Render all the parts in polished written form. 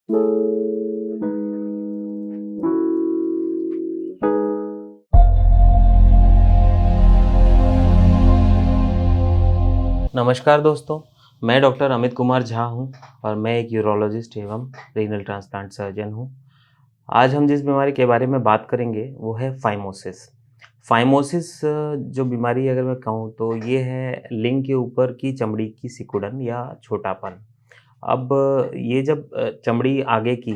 नमस्कार दोस्तों, मैं डॉक्टर अमित कुमार झा हूँ और मैं एक यूरोलॉजिस्ट एवं रीनल ट्रांसप्लांट सर्जन हूँ। आज हम जिस बीमारी के बारे में बात करेंगे वो है फाइमोसिस। फाइमोसिस जो बीमारी अगर मैं कहूँ तो ये है लिंग के ऊपर की चमड़ी की सिकुड़न या छोटापन। अब ये जब चमड़ी आगे की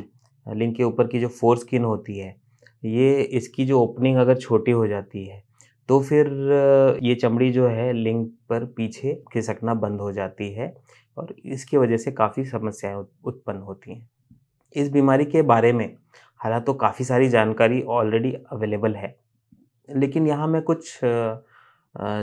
लिंग के ऊपर की जो फोर स्किन होती है, ये इसकी जो ओपनिंग अगर छोटी हो जाती है, तो फिर ये चमड़ी जो है लिंग पर पीछे खिसकना बंद हो जाती है और इसकी वजह से काफ़ी समस्याएँ उत्पन्न होती हैं। इस बीमारी के बारे में हालाँ तो काफ़ी सारी जानकारी ऑलरेडी अवेलेबल है, लेकिन यहाँ मैं कुछ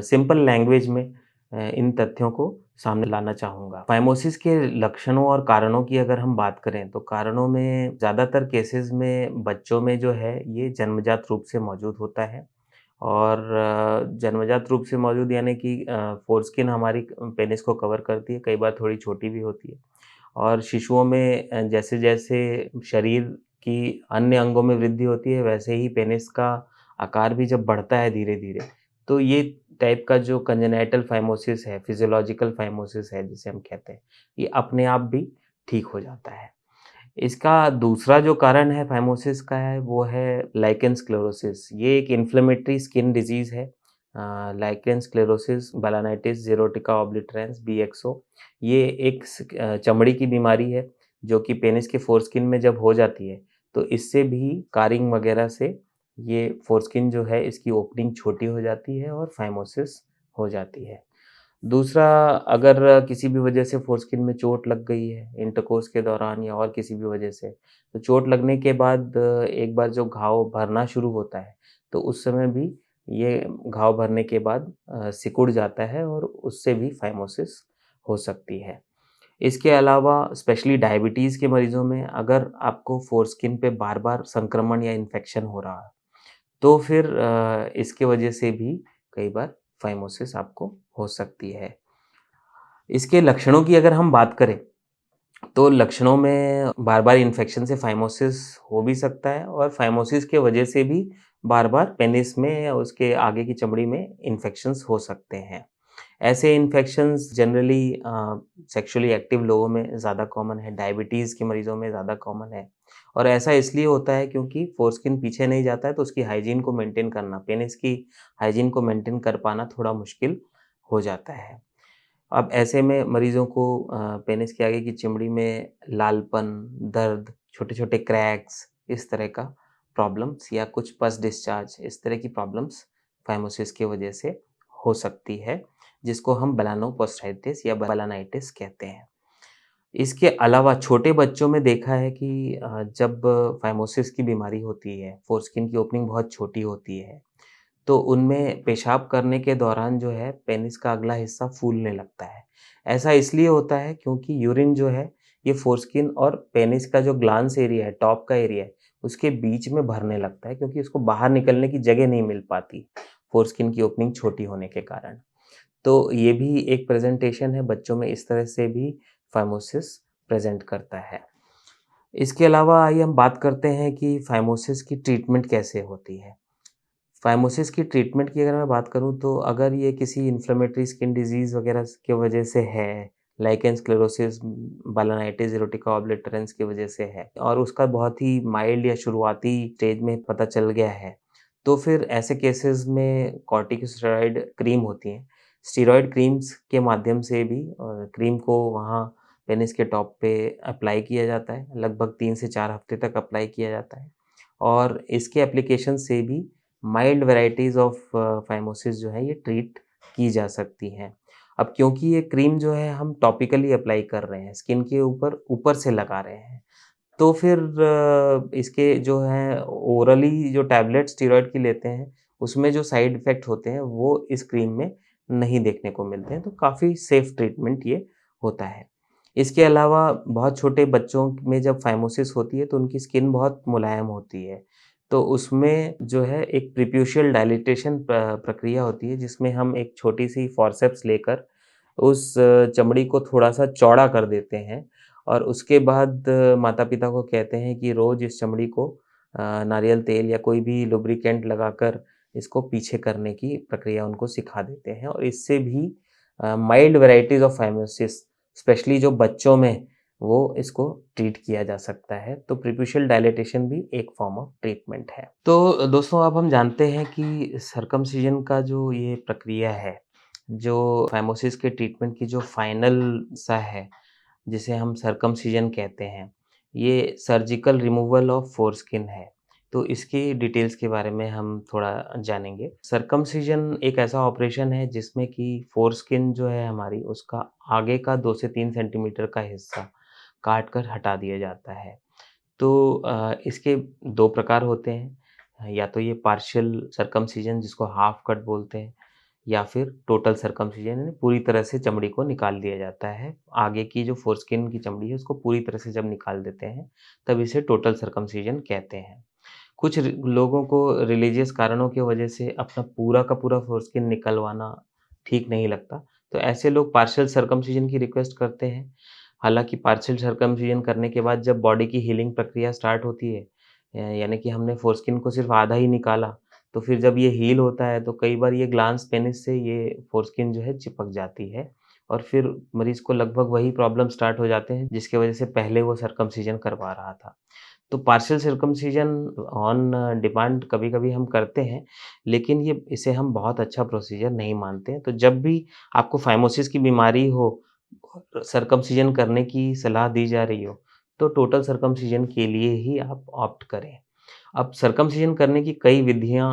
सिंपल लैंग्वेज में इन तथ्यों को सामने लाना चाहूँगा। फाइमोसिस के लक्षणों और कारणों की अगर हम बात करें, तो कारणों में ज़्यादातर केसेज़ में बच्चों में जो है, ये जन्मजात रूप से मौजूद होता है और जन्मजात रूप से मौजूद यानी कि फोरस्किन हमारी पेनिस को कवर करती है, कई बार थोड़ी छोटी भी होती है और शिशुओं में जैसे-जैसे शरीर की अन्य अंगों में वृद्धि होती है, वैसे ही पेनिस का आकार भी जब बढ़ता है धीरे-धीरे, तो ये टाइप का जो कंजेनाइटल फाइमोसिस है, फिजियोलॉजिकल फाइमोसिस है जिसे हम कहते हैं, ये अपने आप भी ठीक हो जाता है। इसका दूसरा जो कारण है फाइमोसिस का है, वो है लाइकेन स्क्लेरोसिस। ये एक इन्फ्लेमेटरी स्किन डिज़ीज़ है। Lichen sclerosis balanitis xerotica obliterans BXO. ये एक चमड़ी की बीमारी है, जो कि पेनिस के फोरस्किन में जब हो जाती है, तो इससे भी कारिंग वगैरह से ये फोरस्किन जो है, इसकी ओपनिंग छोटी हो जाती है और फाइमोसिस हो जाती है। दूसरा, अगर किसी भी वजह से फोरस्किन में चोट लग गई है, इंटरकोर्स के दौरान या और किसी भी वजह से, तो चोट लगने के बाद एक बार जो घाव भरना शुरू होता है, तो उस समय भी ये घाव भरने के बाद सिकुड़ जाता है और उससे भी फाइमोसिस हो सकती है। इसके अलावा स्पेशली डायबिटीज़ के मरीज़ों में अगर आपको फोरस्किन पे बार-बार संक्रमण या इन्फेक्शन हो रहा है, तो फिर इसके वजह से भी कई बार फाइमोसिस आपको हो सकती है। इसके लक्षणों की अगर हम बात करें, तो लक्षणों में बार-बार इन्फेक्शन से फाइमोसिस हो भी सकता है और फाइमोसिस के वजह से भी बार-बार पेनिस में या उसके आगे की चमड़ी में इन्फेक्शंस हो सकते हैं। ऐसे इन्फेक्शंस जनरली सेक्सुअली एक्टिव लोगों में ज़्यादा कॉमन है, डायबिटीज़ के मरीज़ों में ज़्यादा कॉमन है और ऐसा इसलिए होता है क्योंकि फोरस्किन पीछे नहीं जाता है, तो उसकी हाइजीन को मेंटेन करना, पेनिस की हाइजीन को मेंटेन कर पाना थोड़ा मुश्किल हो जाता है। अब ऐसे में मरीज़ों को पेनिस के आगे की चमड़ी में लालपन, दर्द, छोटे-छोटे क्रैक्स, इस तरह का प्रॉब्लम्स या कुछ पस डिस्चार्ज, इस तरह की प्रॉब्लम्स फाइमोसिस की वजह से हो सकती है, जिसको हम बेलानोपोस्टाइटिस या बालानाइटिस कहते हैं। इसके अलावा छोटे बच्चों में देखा है कि जब फाइमोसिस की बीमारी होती है, फोरस्किन की ओपनिंग बहुत छोटी होती है, तो उनमें पेशाब करने के दौरान जो है पेनिस का अगला हिस्सा फूलने लगता है। ऐसा इसलिए होता है क्योंकि यूरिन जो है ये फोरस्किन और पेनिस का जो ग्लांस एरिया है, टॉप का एरिया है, उसके बीच में भरने लगता है क्योंकि उसको बाहर निकलने की जगह नहीं मिल पाती, फोरस्किन की ओपनिंग छोटी होने के कारण। तो ये भी एक प्रेज़ेंटेशन है, बच्चों में इस तरह से भी फाइमोसिस प्रेज़ेंट करता है। इसके अलावा आइए हम बात करते हैं कि फाइमोसिस की ट्रीटमेंट कैसे होती है। फाइमोसिस की ट्रीटमेंट की अगर मैं बात करूँ तो अगर ये किसी इन्फ्लेमेटरी स्किन डिज़ीज़ वगैरह की वजह से है, लाइकेन स्क्लेरोसिस, बालानाइटिस इरोटिका ओब्लिटरेंस की वजह से है और उसका बहुत ही माइल्ड या शुरुआती स्टेज में पता चल गया है, तो फिर ऐसे केसेज़ में कॉर्टिकोस्टेरॉइड क्रीम होती हैं। स्टेरॉइड क्रीम्स के माध्यम से भी क्रीम को वहाँ पेनिस के टॉप पे अप्लाई किया जाता है, लगभग 3 से 4 हफ्ते तक अप्लाई किया जाता है और इसके एप्लीकेशन से भी माइल्ड वैराइटीज़ ऑफ फाइमोसिस जो है ये ट्रीट की जा सकती हैं। अब क्योंकि ये क्रीम जो है हम टॉपिकली अप्लाई कर रहे हैं, स्किन के ऊपर ऊपर से लगा रहे हैं, तो फिर इसके जो हैं ओरली जो टैबलेट स्टेरॉइड की लेते हैं, उसमें जो साइड इफ़ेक्ट होते हैं वो इस क्रीम में नहीं देखने को मिलते हैं, तो काफ़ी सेफ़ ट्रीटमेंट ये होता है। इसके अलावा बहुत छोटे बच्चों में जब फाइमोसिस होती है तो उनकी स्किन बहुत मुलायम होती है, तो उसमें जो है एक प्रीप्यूशियल डायलिटेशन प्रक्रिया होती है जिसमें हम एक छोटी-सी फॉरसेप्स लेकर उस चमड़ी को थोड़ा-सा चौड़ा कर देते हैं और उसके बाद माता-पिता को कहते हैं कि रोज़ इस चमड़ी को नारियल तेल या कोई भी लुब्रिकेंट लगाकर इसको पीछे करने की प्रक्रिया उनको सिखा देते हैं और इससे भी mild varieties of phimosis specially जो बच्चों में वो इसको ट्रीट किया जा सकता है। तो प्रीप्यूशियल डायलेटेशन भी एक फॉर्म ऑफ ट्रीटमेंट है। तो दोस्तों अब हम जानते हैं कि सर्कमसिजन का जो ये प्रक्रिया है, जो फाइमोसिस के ट्रीटमेंट की जो फाइनल सा है, जिसे हम सर्कमसिजन कहते हैं, ये सर्जिकल रिमूवल ऑफ फोरस्किन है। तो इसकी डिटेल्स के बारे में हम थोड़ा जानेंगे। सर्कमसिजन एक ऐसा ऑपरेशन है जिसमें कि फोरस्किन जो है हमारी उसका आगे का 2 से 3 सेंटीमीटर का हिस्सा काट कर हटा दिया जाता है। तो इसके 2 प्रकार होते हैं, या तो ये पार्शियल सर्कमसिजन जिसको हाफ कट बोलते हैं या फिर टोटल सर्कमसिजन यानी पूरी तरह से चमड़ी को निकाल दिया जाता है। आगे की जो फोरस्किन की चमड़ी है उसको पूरी तरह से जब निकाल देते हैं, तब इसे टोटल सर्कमसिजन कहते हैं। कुछ लोगों को रिलीजियस कारणों की वजह से अपना पूरा का पूरा फोरस्किन निकलवाना ठीक नहीं लगता, तो ऐसे लोग पार्शियल सर्कमसिजन की रिक्वेस्ट करते हैं। हालाँकि पार्शियल सर्कमसिजन करने के बाद जब बॉडी की हीलिंग प्रक्रिया स्टार्ट होती है, यानी कि हमने फोरस्किन को सिर्फ़ आधा ही निकाला, तो फिर जब ये हील होता है तो कई बार ये ग्लांस पेनिस से ये फोरस्किन जो है चिपक जाती है और फिर मरीज़ को लगभग वही प्रॉब्लम स्टार्ट हो जाते हैं जिसकी वजह से पहले वो सर्कमसिजन करवा रहा था। तो पार्शियल सर्कमसिजन ऑन डिमांड कभी-कभी हम करते हैं, लेकिन ये इसे हम बहुत अच्छा प्रोसीजर नहीं मानते हैं। तो जब भी आपको फाइमोसिस की बीमारी हो, सर्कमसिजन करने की सलाह दी जा रही हो, तो टोटल सर्कमसिजन के लिए ही आप ऑप्ट करें। अब सर्कमसिजन करने की कई विधियाँ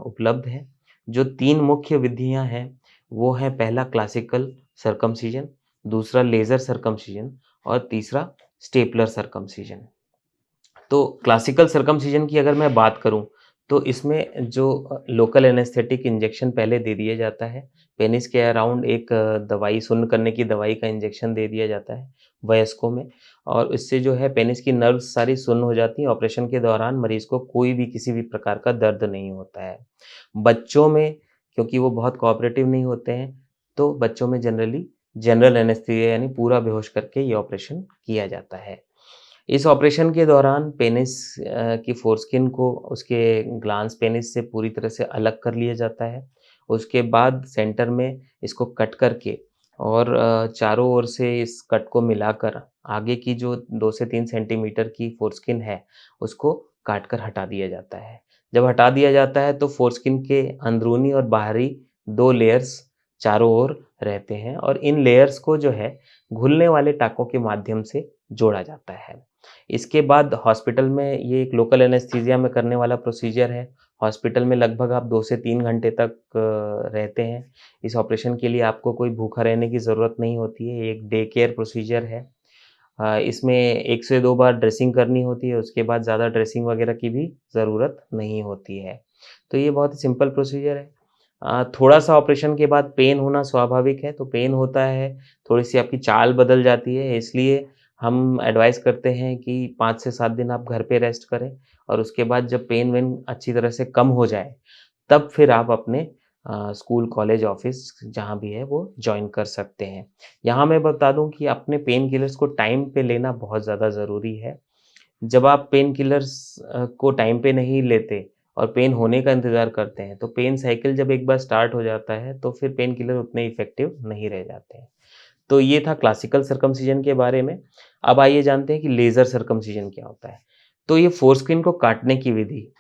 उपलब्ध हैं। जो 3 मुख्य विधियाँ हैं, वो हैं पहला क्लासिकल सर्कमसिजन, दूसरा लेज़र सर्कमसिजन और तीसरा स्टेपलर सर्कमसिजन। तो क्लासिकल सर्कमसिजन की अगर मैं बात करूँ, तो इसमें जो लोकल एनेस्थेटिक इंजेक्शन पहले दे दिया जाता है। पेनिस के अराउंड एक दवाई सुन्न करने की दवाई का इंजेक्शन दे दिया जाता है वयस्कों में और इससे जो है पेनिस की नर्व्स सारी सुन्न हो जाती हैं। ऑपरेशन के दौरान मरीज़ को कोई भी किसी भी प्रकार का दर्द नहीं होता है। बच्चों में क्योंकि वो बहुत कोऑपरेटिव नहीं होते हैं, तो बच्चों में जनरली जनरल एनेस्थीसिया यानी पूरा बेहोश करके ये ऑपरेशन किया जाता है। इस ऑपरेशन के दौरान पेनिस की फोरस्किन को उसके ग्लांस पेनिस से पूरी तरह से अलग कर लिया जाता है। उसके बाद सेंटर में इसको कट करके और चारों ओर से इस कट को मिलाकर आगे की जो 2 से 3 सेंटीमीटर की फोरस्किन है, उसको काट कर हटा दिया जाता है। जब हटा दिया जाता है तो फोरस्किन के अंदरूनी और बाहरी 2 लेयर्स चारों ओर रहते हैं और इन लेयर्स को जो है घुलने वाले टाँकों के माध्यम से जोड़ा जाता है। इसके बाद हॉस्पिटल में ये एक लोकल एनेस्थीसिया में करने वाला प्रोसीजर है। हॉस्पिटल में लगभग आप 2 से 3 घंटे तक रहते हैं। इस ऑपरेशन के लिए आपको कोई भूखा रहने की ज़रूरत नहीं होती है, ये एक डे केयर प्रोसीजर है। इसमें 1 से 2 बार ड्रेसिंग करनी होती है, उसके बाद ज़्यादा ड्रेसिंग वगैरह की भी ज़रूरत नहीं होती है। तो ये बहुत ही सिंपल प्रोसीजर है। थोड़ा-सा ऑपरेशन के बाद पेन होना स्वाभाविक है, तो पेन होता है, थोड़ी-सी आपकी चाल बदल जाती है, इसलिए हम एडवाइस करते हैं कि 5 से 7 दिन आप घर पे रेस्ट करें और उसके बाद जब पेन-वेन अच्छी तरह से कम हो जाए, तब फिर आप अपने स्कूल, कॉलेज, ऑफ़िस जहाँ भी है वो जॉइन कर सकते हैं। यहाँ मैं बता दूँ कि अपने पेन किलर्स को टाइम पे लेना बहुत ज़्यादा ज़रूरी है। जब आप पेन किलर्स को टाइम पे नहीं लेते और पेन होने का इंतज़ार करते हैं, तो पेन साइकिल जब एक बार स्टार्ट हो जाता है, तो फिर पेन किलर उतने इफ़ेक्टिव नहीं रह जाते हैं। तो ये था क्लासिकल सर्कमसिजन के बारे में। अब आइए जानते हैं कि लेज़र सर्कमसिजन क्या होता है। तो ये फोरस्क्रीन को काटने की विधि,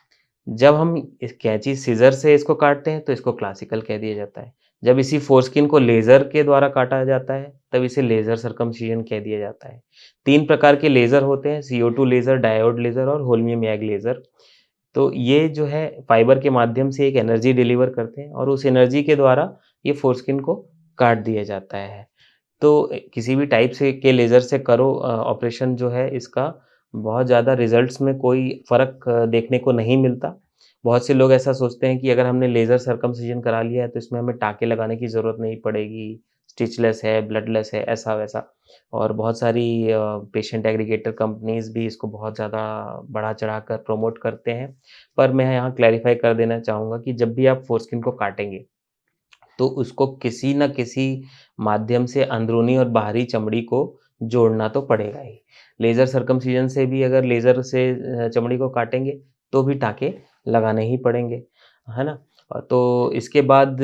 जब हम इस कैंची सीज़र से इसको काटते हैं, तो इसको क्लासिकल कह दिया जाता है। जब इसी फोरस्क्रीन को लेज़र के द्वारा काटा जाता है, तब इसे लेज़र सर्कमसिजन कह दिया जाता है। 3 प्रकार के लेज़र होते हैं, CO2 लेज़र, डायोड लेज़र और होल्मियम YAG लेज़र। तो ये जो है फाइबर के माध्यम से एक एनर्जी डिलीवर करते हैं और उस एनर्जी के द्वारा ये फोरस्क्रीन को काट दिया जाता है। तो किसी भी टाइप से के लेज़र से करो ऑपरेशन जो है इसका बहुत ज़्यादा रिज़ल्ट्स में कोई फ़र्क देखने को नहीं मिलता। बहुत से लोग ऐसा सोचते हैं कि अगर हमने लेज़र सर्कमसिजन करा लिया है तो इसमें हमें टाँके लगाने की ज़रूरत नहीं पड़ेगी, स्टिचलेस है, ब्लडलेस है, ऐसा-वैसा। और बहुत सारी पेशेंट एग्रीगेटर कंपनीज़ भी इसको बहुत ज़्यादा बढ़ा-चढ़ा कर प्रमोट करते हैं। पर मैं यहाँ क्लैरिफ़ाई कर देना चाहूँगा कि जब भी आप फोरस्किन को काटेंगे तो उसको किसी न किसी माध्यम से अंदरूनी और बाहरी चमड़ी को जोड़ना तो पड़ेगा ही। लेज़र सर्कमसिजन से भी अगर लेज़र से चमड़ी को काटेंगे तो भी टाँके लगाने ही पड़ेंगे, है ना? तो इसके बाद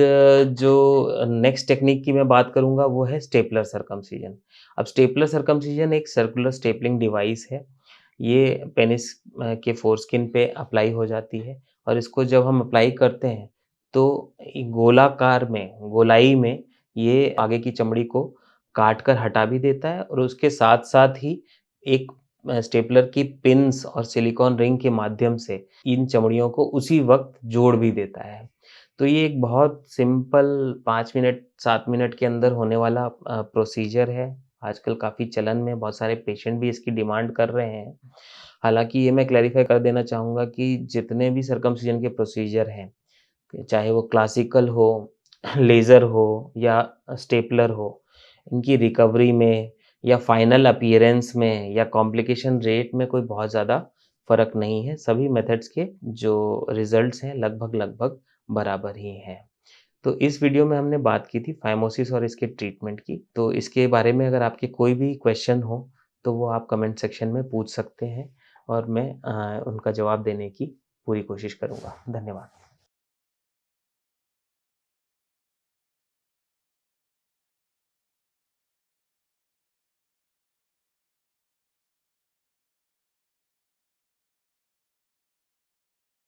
जो नेक्स्ट टेक्नीक की मैं बात करूँगा वो है स्टेपलर सर्कमसिजन। अब स्टेपलर सर्कमसिजन एक सर्कुलर स्टेपलिंग डिवाइस है। ये पेनिस के फोरस्किन पे अप्लाई हो जाती है और इसको जब हम अप्लाई करते हैं तो गोलाकार में, गोलाई में ये आगे की चमड़ी को काट कर हटा भी देता है और उसके साथ-साथ ही एक स्टेपलर की पिन्स और सिलिकॉन रिंग के माध्यम से इन चमड़ियों को उसी वक़्त जोड़ भी देता है। तो ये एक बहुत सिंपल 5 मिनट, 7 मिनट के अंदर होने वाला प्रोसीजर है। आजकल काफ़ी चलन में बहुत सारे पेशेंट भी इसकी डिमांड कर रहे हैं। हालाँकि ये मैं क्लैरिफ़ाई कर देना चाहूँगा कि जितने भी सर्कमसिजन के प्रोसीजर हैं, चाहे वो क्लासिकल हो, लेज़र हो या स्टेपलर हो, इनकी रिकवरी में या फाइनल अपीयरेंस में या कॉम्प्लिकेशन रेट में कोई बहुत ज़्यादा फ़र्क नहीं है। सभी मेथड्स के जो रिज़ल्ट्स हैं लगभग-लगभग बराबर ही हैं। तो इस वीडियो में हमने बात की थी फाइमोसिस और इसके ट्रीटमेंट की। तो इसके बारे में अगर आपके कोई भी क्वेश्चन हो, तो वो आप कमेंट सेक्शन में पूछ सकते हैं और मैं उनका जवाब देने की पूरी कोशिश करूँगा। धन्यवाद।